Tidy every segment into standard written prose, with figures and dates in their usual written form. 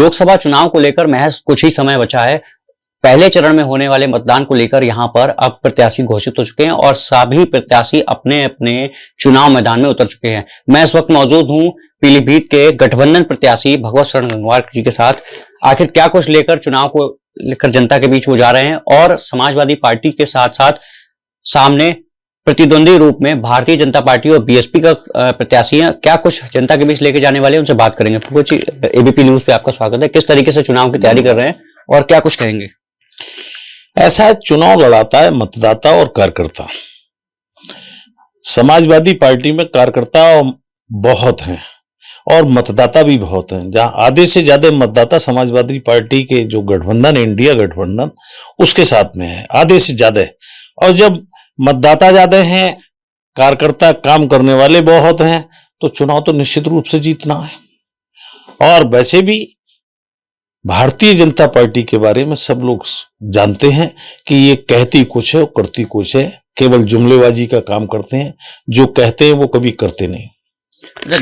लोकसभा चुनाव को लेकर महज कुछ ही समय बचा है। पहले चरण में होने वाले मतदान को लेकर यहां पर अब प्रत्याशी घोषित हो चुके हैं और सभी प्रत्याशी अपने अपने चुनाव मैदान में उतर चुके हैं। मैं इस वक्त मौजूद हूं पीलीभीत के गठबंधन प्रत्याशी भगवत शरण गंगवार जी के साथ। आखिर क्या कुछ लेकर चुनाव को लेकर जनता के बीच वो जा रहे हैं और समाजवादी पार्टी के साथ साथ सामने प्रतिद्वंदी रूप में भारतीय जनता पार्टी और बीएसपी का प्रत्याशी है, क्या कुछ जनता के बीच लेके जाने वाले हैं, उनसे बात करेंगे। भगवत जी, एबीपी न्यूज पे आपका स्वागत है। किस तरीके से चुनाव की तैयारी कर रहे हैं और क्या कुछ कहेंगे? ऐसा है, चुनाव लड़ाता है मतदाता और कार्यकर्ता। समाजवादी पार्टी में कार्यकर्ता बहुत हैं और मतदाता भी बहुत हैं। जहां आधे से ज्यादा मतदाता समाजवादी पार्टी के जो गठबंधन, इंडिया गठबंधन, उसके साथ में है, आधे से ज्यादा। और जब मतदाता ज्यादा हैं, कार्यकर्ता काम करने वाले बहुत हैं, तो चुनाव तो निश्चित रूप से जीतना है। और वैसे भी भारतीय जनता पार्टी के बारे में सब लोग जानते हैं कि ये कहती कुछ है और करती कुछ है, केवल जुमलेबाजी का काम करते हैं। जो कहते हैं वो कभी करते नहीं।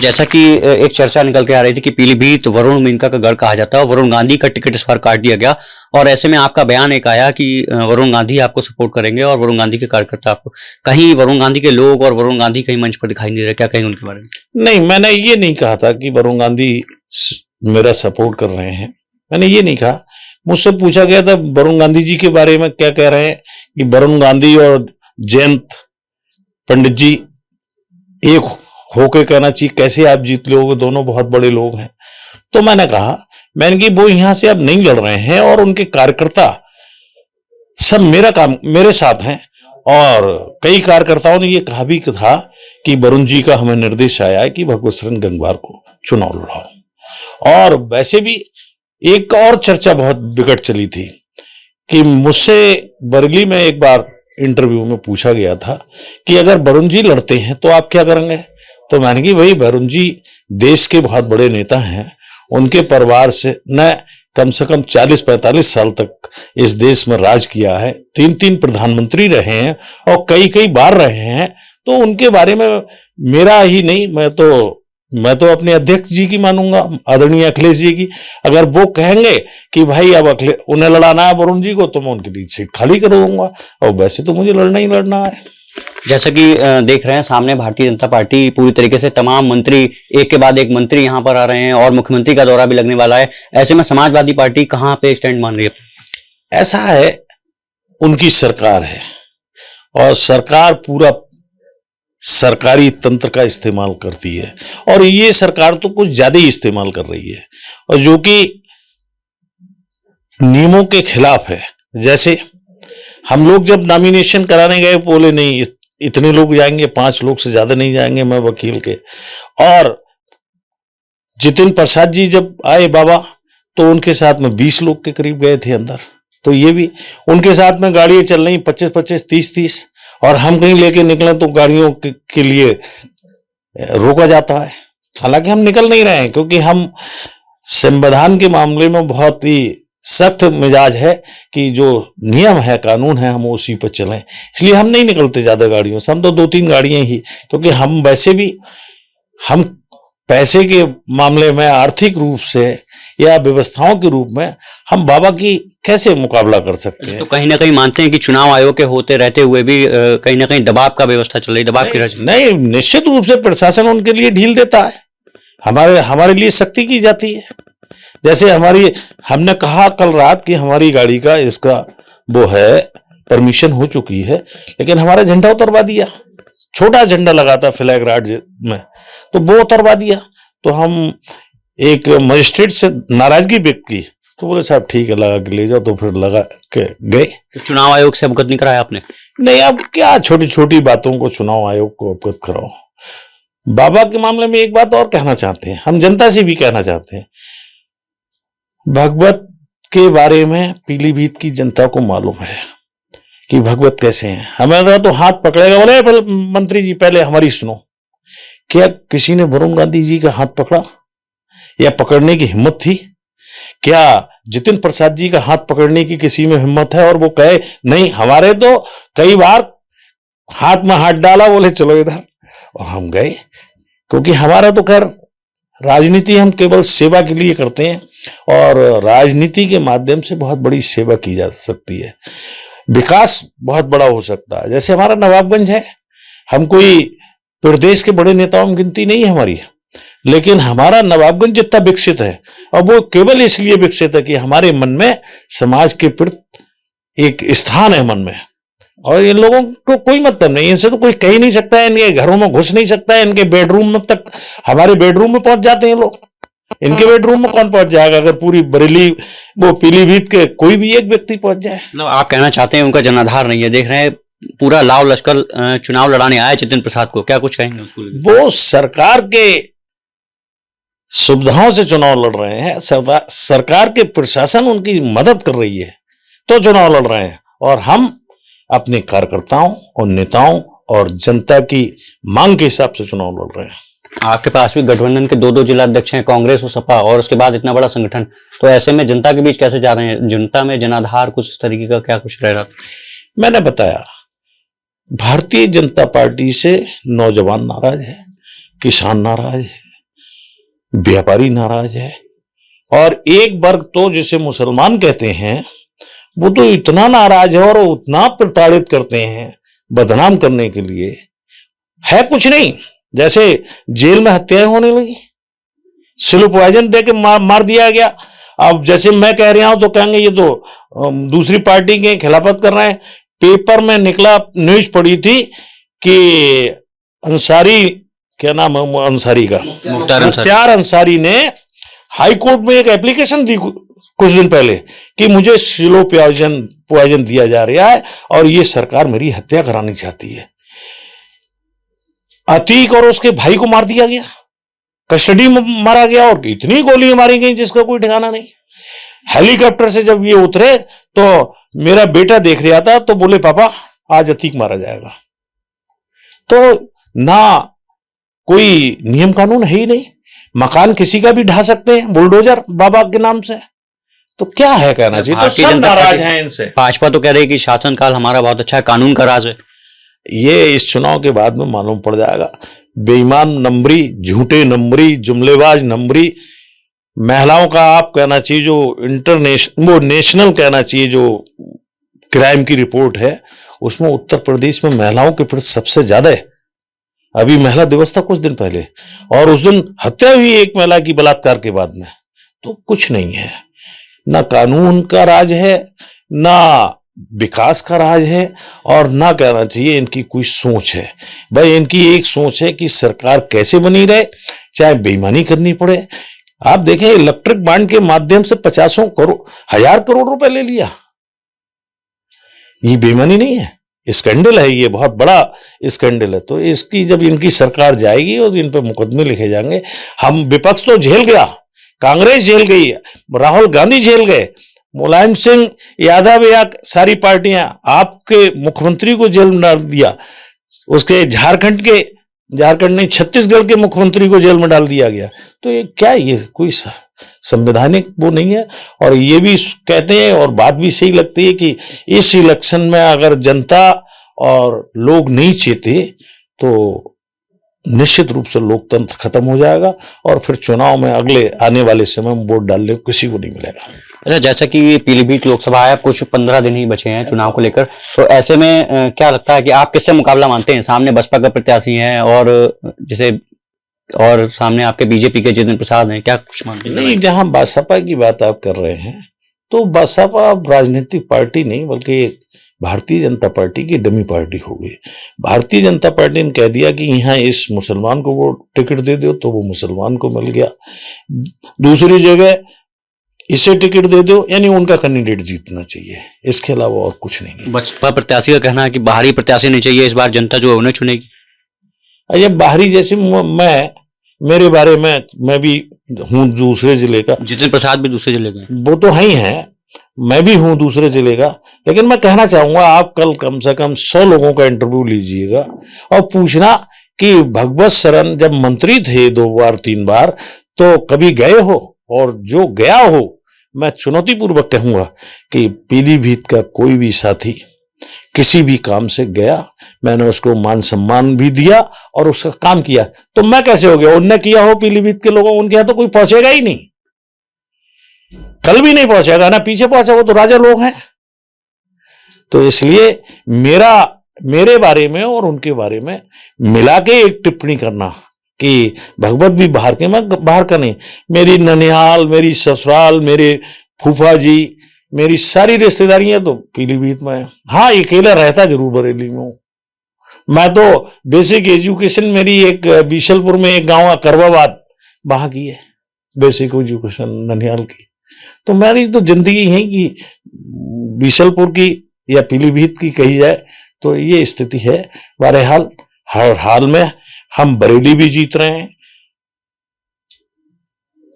जैसा कि एक चर्चा निकल के आ रही थी कि पीलीभीत वरुण मेनका का गढ़ कहा जाता है, वरुण गांधी का टिकट इस बार काट दिया गया और ऐसे में आपका बयान एक आया कि वरुण गांधी आपको सपोर्ट करेंगे और वरुण गांधी के कार्यकर्ता आपको। कहीं वरुण गांधी के लोग और वरुण गांधी कहीं मंच पर दिखाई नहीं रहे, क्या कहेंगे उनके बारे में? नहीं, मैंने ये नहीं कहा था कि वरुण गांधी मेरा सपोर्ट कर रहे हैं, मैंने ये नहीं कहा। मुझसे पूछा गया था वरुण गांधी जी के बारे में क्या कह रहे हैं कि वरुण गांधी और जयंत पंडित जी एक होके कहना चाहिए, कैसे आप जीत लोगे, दोनों बहुत बड़े लोग हैं। तो मैंने कि वो यहां से अब नहीं लड़ रहे हैं और उनके कार्यकर्ता सब मेरे साथ हैं। और कई कार्यकर्ताओं ने ये कहा भी था कि वरुण जी का हमें निर्देश आया है कि भगवत शरण गंगवार को चुनाव लड़ाओ। और वैसे भी एक और चर्चा बहुत बिकट चली थी कि मुझसे बरेली में एक बार इंटरव्यू में पूछा गया था कि अगर वरुण जी लड़ते हैं तो आप क्या करेंगे। तो मैंने कि भाई, वरुण जी देश के बहुत बड़े नेता हैं, उनके परिवार से न कम से कम 40-45 साल तक इस देश में राज किया है, 3 प्रधानमंत्री रहे हैं और कई बार रहे हैं। तो उनके बारे में मेरा ही नहीं, मैं तो अपने अध्यक्ष जी की मानूंगा, आदरणीय अखिलेश जी की। अगर वो कहेंगे कि भाई अब उन्हें लड़ाना है वरुण जी को, तो मैं उनके लिए सीट खाली कर दूंगा। और वैसे तो मुझे लड़ना ही लड़ना है। जैसा कि देख रहे हैं सामने भारतीय जनता पार्टी पूरी तरीके से तमाम मंत्री एक के बाद एक मंत्री यहां पर आ रहे हैं और मुख्यमंत्री का दौरा भी लगने वाला है। ऐसे में समाजवादी पार्टी कहां पे स्टैंड मान रही है? ऐसा है, उनकी सरकार है और सरकार पूरा सरकारी तंत्र का इस्तेमाल करती है और ये सरकार तो कुछ ज्यादा ही इस्तेमाल कर रही है और जो कि नियमों के खिलाफ है। जैसे हम लोग जब नॉमिनेशन कराने गए, बोले नहीं इतने लोग जाएंगे, 5 लोग से ज्यादा नहीं जाएंगे, मैं वकील के। और जितिन प्रसाद जी जब आए बाबा, तो उनके साथ में 20 लोग के करीब गए थे अंदर। तो ये भी उनके साथ में गाड़ियां चल रही 25-25, 30-30, और हम कहीं लेके निकले तो गाड़ियों के लिए रोका जाता है। हालांकि हम निकल नहीं रहे हैं क्योंकि हम संविधान के मामले में बहुत ही सख्त मिजाज है कि जो नियम है, कानून है, हम उसी पर चलें। इसलिए हम नहीं निकलते ज्यादा गाड़ियों से, हम तो 2-3 गाड़ियां ही, क्योंकि हम वैसे भी हम पैसे के मामले में, आर्थिक रूप से या व्यवस्थाओं के रूप में हम बाबा की कैसे मुकाबला कर सकते हैं। तो कहीं ना कहीं मानते हैं कि चुनाव आयोग के होते रहते हुए भी कहीं ना कहीं दबाव का व्यवस्था चल रही, दबाव की नहीं, निश्चित रूप से प्रशासन उनके लिए ढील देता है, हमारे लिए सख्ती की जाती है। जैसे हमने कहा कल रात कि हमारी गाड़ी का इसका वो है, परमिशन हो चुकी है, लेकिन हमारा झंडा उतरवा दिया, छोटा झंडा लगा था फ्लैग राइड में, तो वो उतरवा दिया। तो हम एक मजिस्ट्रेट से नाराजगी व्यक्त की, तो बोले साहब ठीक है, लगा के ले जाओ। तो फिर लगा के गए। चुनाव आयोग से अवगत नहीं कराया आपने? नहीं, अब क्या छोटी छोटी बातों को चुनाव आयोग को अवगत कराओ। बाबा के मामले में एक बात और कहना चाहते हैं, हम जनता से भी कहना चाहते हैं, भगवत के बारे में पीलीभीत की जनता को मालूम है कि भगवत कैसे हैं। हमारा तो हाथ पकड़ेगा, बोले मंत्री जी पहले हमारी सुनो, क्या किसी ने वरुण गांधी जी का हाथ पकड़ा या पकड़ने की हिम्मत थी? क्या जितिन प्रसाद जी का हाथ पकड़ने की किसी में हिम्मत है और वो कहे नहीं? हमारे तो कई बार हाथ में हाथ डाला, बोले चलो इधर, और हम गए। क्योंकि हमारा तो खैर राजनीति हम केवल सेवा के लिए करते हैं, और राजनीति के माध्यम से बहुत बड़ी सेवा की जा सकती है, विकास बहुत बड़ा हो सकता है। जैसे हमारा नवाबगंज है, हम कोई प्रदेश के बड़े नेताओं में गिनती नहीं है हमारी, लेकिन हमारा नवाबगंज जितना विकसित है, और वो केवल इसलिए विकसित है कि हमारे मन में समाज के प्रति एक स्थान है मन में, और इन लोगों को कोई मतलब नहीं, इनसे तो कोई कह ही नहीं सकता है, इनके घरों में घुस नहीं सकता है, इनके बेडरूम में तक, हमारे बेडरूम में पहुंच जाते हैं लोग, इनके बेडरूम में कौन पहुंच जाएगा? अगर पूरी बरेली वो पीलीभीत के कोई भी एक व्यक्ति पहुंच जाए। मतलब आप कहना चाहते हैं उनका जनाधार नहीं है, देख रहे हैं पूरा लाव लश्कर चुनाव लड़ाने आया जितेंद्र प्रसाद को, क्या कुछ कहेंगे उसको? वो सरकार के सुविधाओं से चुनाव लड़ रहे हैं, सरकार के प्रशासन उनकी मदद कर रही है तो चुनाव लड़ रहे हैं, और हम अपने कार्यकर्ताओं और नेताओं और जनता की मांग के हिसाब से चुनाव लड़ रहे हैं। आपके पास भी गठबंधन के दो जिला अध्यक्ष हैं, कांग्रेस और सपा, और उसके बाद इतना बड़ा संगठन, तो ऐसे में जनता के बीच कैसे जा रहे हैं? जनता में जनाधार कुछ इस तरीके का क्या कुछ रह रहा? मैंने बताया, भारतीय जनता पार्टी से नौजवान नाराज है, किसान नाराज है, व्यापारी नाराज है, और एक वर्ग तो जिसे मुसलमान कहते हैं वो तो इतना नाराज है और उतना प्रताड़ित करते हैं बदनाम करने के लिए, है कुछ नहीं। जैसे जेल में हत्याएं होने लगी, स्लो पॉइजन दे के मार दिया गया। अब जैसे मैं कह रहा हूं तो कहेंगे ये तो दूसरी पार्टी के खिलाफत कर रहे हैं। पेपर में निकला, न्यूज पड़ी थी कि अंसारी, क्या नाम है अंसारी का, मुख्तार अंसारी ने हाई कोर्ट में एक एप्लीकेशन दी कुछ दिन पहले कि मुझे स्लो पॉइजन दिया जा रहा है और ये सरकार मेरी हत्या करानी चाहती है। अतीक और उसके भाई को मार दिया गया, कस्टडी में मारा गया, और इतनी गोलियां मारी गई जिसका कोई ठिकाना नहीं। हेलीकॉप्टर से जब ये उतरे तो मेरा बेटा देख रहा था, तो बोले पापा आज अतीक मारा जाएगा। तो ना कोई नियम कानून है ही नहीं, मकान किसी का भी ढा सकते हैं बुलडोजर बाबा के नाम से, तो क्या है कहना चाहिए। तो सब नाराज हैं इनसे। भाजपा तो कह रही है कि शासनकाल हमारा बहुत अच्छा है, कानून का राज है। ये इस चुनाव के बाद में मालूम पड़ जाएगा। बेईमान नंबरी, झूठे नंबरी, जुमलेबाज नंबरी महिलाओं का आप कहना चाहिए जो वो नेशनल कहना चाहिए जो क्राइम की रिपोर्ट है, उसमें उत्तर प्रदेश में महिलाओं के प्रति सबसे ज्यादा है। अभी महिला दिवस था कुछ दिन पहले, और उस दिन हत्या हुई एक महिला की बलात्कार के बाद में। तो कुछ नहीं है, ना कानून का राज है, ना विकास का राज है, और ना कहना चाहिए इनकी कोई सोच है। भाई इनकी एक सोच है कि सरकार कैसे बनी रहे, चाहे बेईमानी करनी पड़े। आप देखें इलेक्ट्रिक बॉन्ड के माध्यम से 50,000 करोड़ रुपए ले लिया, ये बेईमानी नहीं है, स्कैंडल है, ये बहुत बड़ा स्कैंडल है। तो इसकी जब इनकी सरकार जाएगी और इन पे मुकदमे लिखे जाएंगे। हम विपक्ष तो झेल गया, कांग्रेस झेल गई, राहुल गांधी झेल गए, मुलायम सिंह यादव या सारी पार्टियां, आपके मुख्यमंत्री को जेल में डाल दिया, उसके झारखंड नहीं छत्तीसगढ़ के मुख्यमंत्री को जेल में डाल दिया गया। तो ये क्या, ये कोई संवैधानिक वो नहीं है। और ये भी कहते हैं, और बात भी सही लगती है, कि इस इलेक्शन में अगर जनता और लोग नहीं चेते तो निश्चित रूप से लोकतंत्र खत्म हो जाएगा, और फिर चुनाव में अगले आने वाले समय में वोट डालने को किसी को नहीं मिलेगा। अच्छा, जैसा कि पीलीभीत लोकसभा है, कुछ 15 दिन ही बचे हैं चुनाव को लेकर, तो ऐसे में क्या लगता है कि आप किससे मुकाबला मानते हैं? सामने बसपा का प्रत्याशी हैं और सामने आपके बीजेपी के जितेंद्र प्रसाद हैं, क्या कुछ मानते हैं? नहीं, जहां बसपा की बात आप कर रहे हैं, तो बसपा राजनीतिक पार्टी नहीं बल्कि भारतीय जनता पार्टी की डमी पार्टी हो गई। भारतीय जनता पार्टी ने कह दिया कि यहाँ इस मुसलमान को वो टिकट दे दो, तो वो मुसलमान को मिल गया। दूसरी जगह इसे टिकट दे दो, यानी उनका कैंडिडेट जीतना चाहिए, इसके अलावा और कुछ नहीं। बसपा प्रत्याशी का कहना है कि बाहरी प्रत्याशी नहीं चाहिए, इस बार जनता जो है उन्हें चुनेगी। अरे बाहरी, जैसे मेरे बारे में, मैं भी हूँ दूसरे जिले का, जितेंद्र प्रसाद भी दूसरे जिले का, वो तो है ही है, मैं भी हूं दूसरे जिले का। लेकिन मैं कहना चाहूंगा, आप कल कम से कम 100 लोगों का इंटरव्यू लीजिएगा और पूछना कि भगवत शरण जब मंत्री थे 2 बार 3 बार, तो कभी गए हो? और जो गया हो, मैं चुनौतीपूर्वक कहूंगा कि पीलीभीत का कोई भी साथी किसी भी काम से गया, मैंने उसको मान सम्मान भी दिया और उसका काम किया, तो मैं कैसे हो गया? उनने किया हो पीलीभीत के लोगों, उनके यहां तो कोई पहुंचेगा ही नहीं। कल भी नहीं पहुंचेगा ना पीछे पहुंचा, वो तो राजा लोग हैं। तो इसलिए मेरे बारे में और उनके बारे में मिला के एक टिप्पणी करना कि भगवत भी बाहर के, मैं बाहर का नहीं, मेरी ननिहाल, मेरी ससुराल, मेरे फूफा जी, मेरी सारी रिश्तेदारियां तो पीलीभीत में है। हाँ, अकेला रहता जरूर बरेली में हूं। मैं तो बेसिक एजुकेशन मेरी एक बीशलपुर में एक गांव करवाबाद वहां की है, बेसिक एजुकेशन ननिहाल की। तो मेरी तो जिंदगी है कि बीशलपुर की या पीलीभीत की कही जाए तो ये स्थिति है। बहरहाल हर हाल में हम बरेली भी जीत रहे हैं,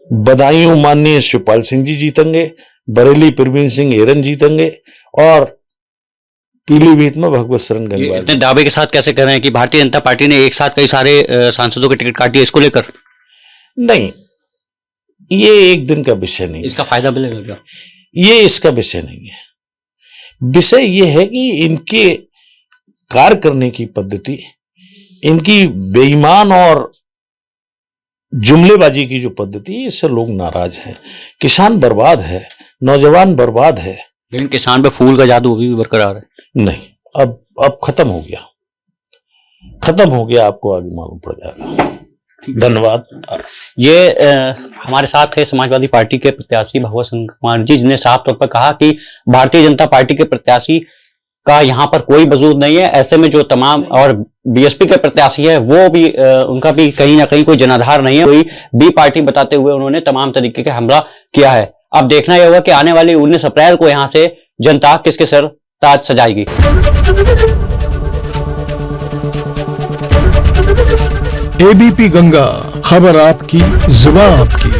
बदायूं माननीय शिवपाल सिंह जी जीतेंगे, बरेली प्रवीण सिंह एरन जीतेंगे और पीलीभीत में भगवत शरण गंगवार। इतने दावे के साथ कैसे कह रहे हैं कि भारतीय जनता पार्टी ने एक साथ कई सारे सांसदों के टिकट काट दिए, इसको लेकर? नहीं, ये एक दिन का विषय नहीं, इसका फायदा मिलेगा क्या? ये इसका विषय नहीं है। विषय ये है कि इनके कार्य करने की पद्धति, इनकी बेईमान और जुमलेबाजी की जो पद्धति, इससे लोग नाराज हैं। किसान बर्बाद है, नौजवान बर्बाद है, लेकिन किसान पे फूल का जादू अभी भी बरकरार है। नहीं, अब खत्म हो गया, खत्म हो गया, आपको आगे मालूम पड़ जाएगा। धन्यवाद। ये हमारे साथ थे समाजवादी पार्टी के प्रत्याशी भगवत सिंह कुमार जी, जिन्हें साफ तौर पर कहा कि भारतीय जनता पार्टी के प्रत्याशी का यहाँ पर कोई वजूद नहीं है। ऐसे में जो तमाम और बीएसपी के प्रत्याशी है वो भी उनका भी कहीं ना कहीं कोई जनाधार नहीं है, कोई बी पार्टी बताते हुए उन्होंने तमाम तरीके का हमला किया है। अब देखना यह होगा कि आने वाली 19 अप्रैल को यहाँ से जनता किसके सर ताज सजाएगी। एबीपी गंगा, खबर आपकी, जुबान आपकी।